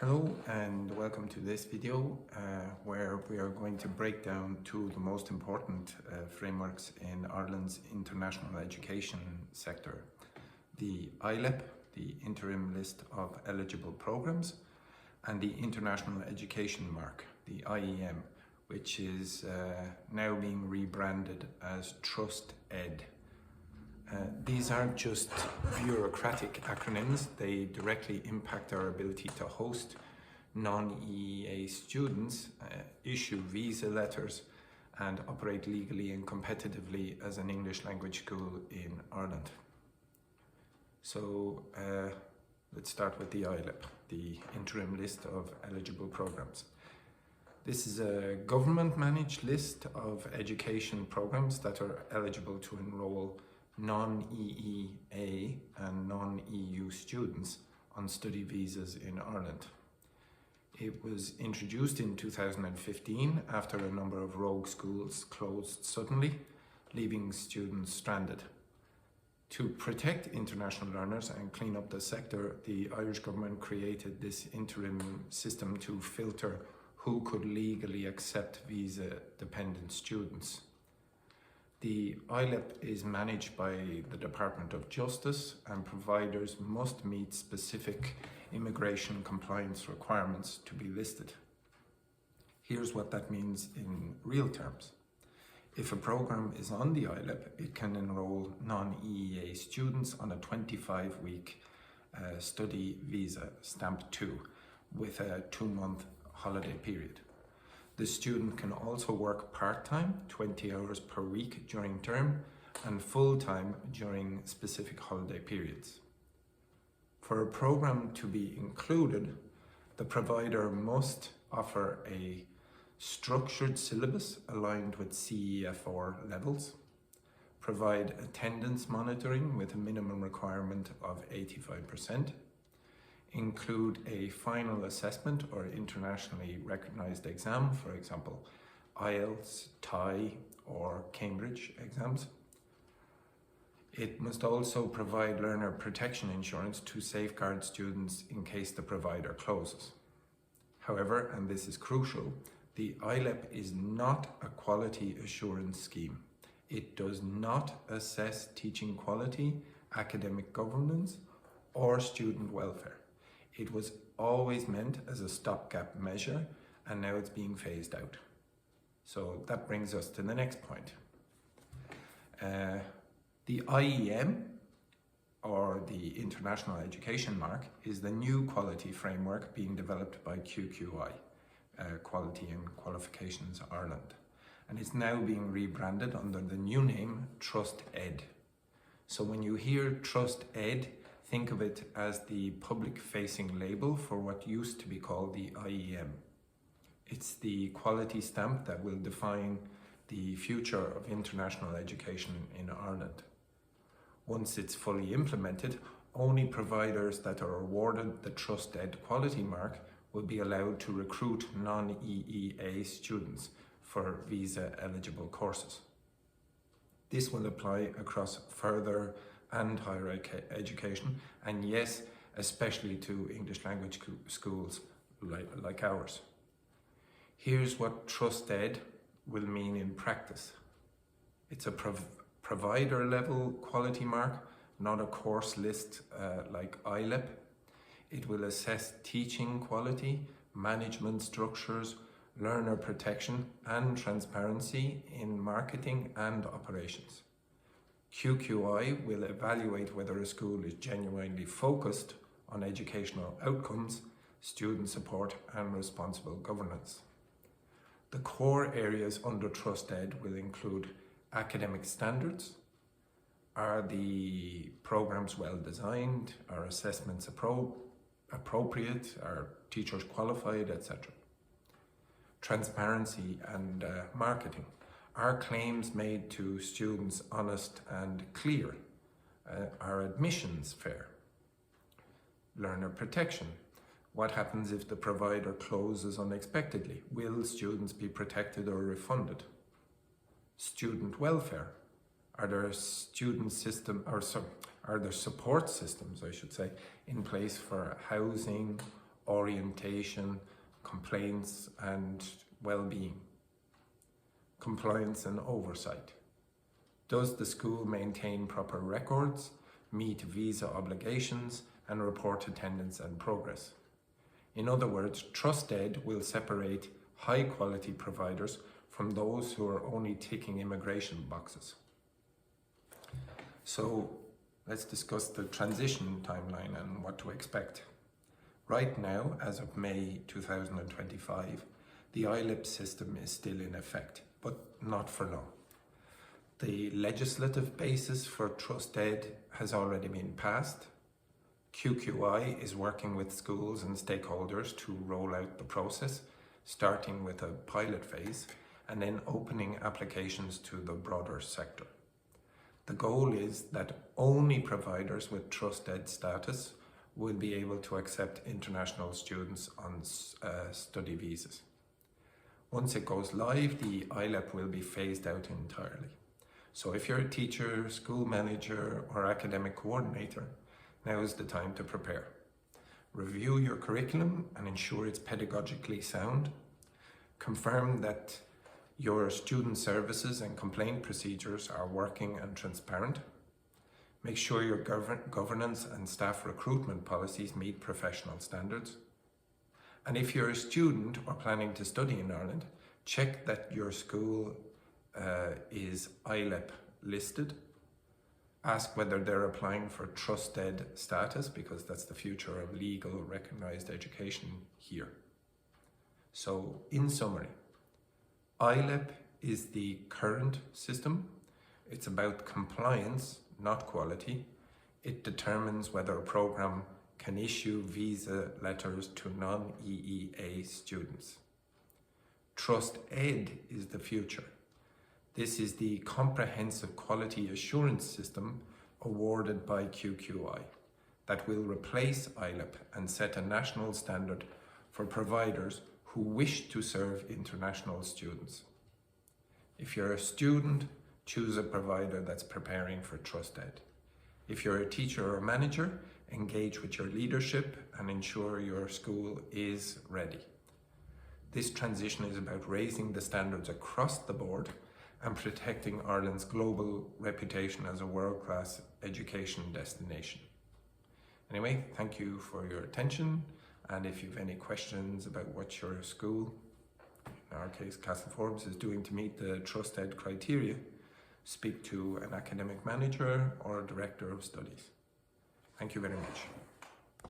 Hello and welcome to this video where we are going to break down two of the most important frameworks in Ireland's international education sector. The ILEP, the Interim List of Eligible Programmes, and the International Education Mark, the IEM, which is now being rebranded as TrustEd. These aren't just bureaucratic acronyms, they directly impact our ability to host non-EEA students, issue visa letters and operate legally and competitively as an English language school in Ireland. So let's start with the ILEP, the Interim List of Eligible Programmes. This is a government-managed list of education programmes that are eligible to enrol non-EEA and non-EU students on study visas in Ireland. It was introduced in 2015 after a number of rogue schools closed suddenly, leaving students stranded. To protect international learners and clean up the sector, the Irish government created this interim system to filter who could legally accept visa-dependent students. The ILEP is managed by the Department of Justice, and providers must meet specific immigration compliance requirements to be listed. Here's what that means in real terms. If a program is on the ILEP, it can enrol non-EEA students on a 25-week study visa, stamp 2, with a 2-month holiday period. The student can also work part-time, 20 hours per week during term, and full-time during specific holiday periods. For a program to be included, the provider must offer a structured syllabus aligned with CEF4 levels, provide attendance monitoring with a minimum requirement of 85%, include a final assessment or internationally recognized exam, for example, IELTS, TIE or Cambridge exams. It must also provide learner protection insurance to safeguard students in case the provider closes. However, and this is crucial, the ILEP is not a quality assurance scheme. It does not assess teaching quality, academic governance, or student welfare. It was always meant as a stopgap measure, and now it's being phased out. So that brings us to the next point. The IEM, or the International Education Mark, is the new quality framework being developed by QQI, Quality and Qualifications Ireland, and it's now being rebranded under the new name TrustEd. So when you hear TrustEd, think of it as the public-facing label for what used to be called the IEM. It's the quality stamp that will define the future of international education in Ireland. Once it's fully implemented, only providers that are awarded the TrustEd quality mark will be allowed to recruit non-EEA students for visa-eligible courses. This will apply across further and higher education, and yes, especially to English language schools like ours. Here's what TrustEd will mean in practice. It's a provider level quality mark, not a course list like ILEP. It will assess teaching quality, management structures, learner protection and transparency in marketing and operations. QQI will evaluate whether a school is genuinely focused on educational outcomes, student support and responsible governance. The core areas under TrustEd will include academic standards. Are the programs well designed? Are assessments appropriate? Are teachers qualified, etc.? Transparency and marketing. Are claims made to students honest and clear? Are admissions fair? Learner protection. What happens if the provider closes unexpectedly? Will students be protected or refunded? Student welfare. Are there support systems, I should say, in place for housing orientation, complaints and well-being, compliance and oversight. Does the school maintain proper records, meet visa obligations and report attendance and progress? In other words, TrustEd will separate high-quality providers from those who are only ticking immigration boxes. So let's discuss the transition timeline and what to expect. Right now, as of May 2025, the ILEP system is still in effect, but not for long. The legislative basis for TrustEd has already been passed. QQI is working with schools and stakeholders to roll out the process, starting with a pilot phase and then opening applications to the broader sector. The goal is that only providers with TrustEd status will be able to accept international students on study visas. Once it goes live, the ILEP will be phased out entirely. So if you're a teacher, school manager or academic coordinator, now is the time to prepare. Review your curriculum and ensure it's pedagogically sound. Confirm that your student services and complaint procedures are working and transparent. Make sure your governance and staff recruitment policies meet professional standards. And if you're a student or planning to study in Ireland, check that your school is ILEP listed. Ask whether they're applying for TrustEd status, because that's the future of legal recognised education here. So in summary, ILEP is the current system. It's about compliance, not quality. It determines whether a program can issue visa letters to non-EEA students. TrustEd is the future. This is the comprehensive quality assurance system awarded by QQI that will replace ILEP and set a national standard for providers who wish to serve international students. If you're a student, choose a provider that's preparing for TrustEd. If you're a teacher or manager, engage with your leadership and ensure your school is ready. This transition is about raising the standards across the board and protecting Ireland's global reputation as a world-class education destination. Anyway, thank you for your attention, and if you have any questions about what your school, in our case Castleforbes, is doing to meet the TrustEd criteria, speak to an academic manager or a director of studies. Thank you very much.